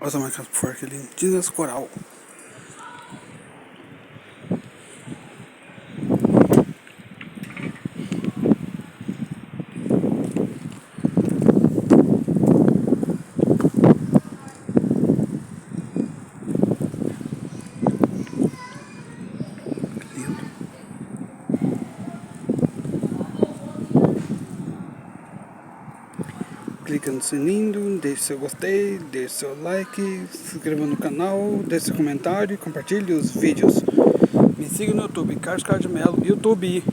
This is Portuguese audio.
Olha essa marca forte ali, tintas coral. Lindo. Clica no sininho, deixe seu gostei, deixe seu like, se inscreva no canal, deixe seu comentário e compartilhe os vídeos. Me siga no YouTube, Carlos de Melo, YouTube.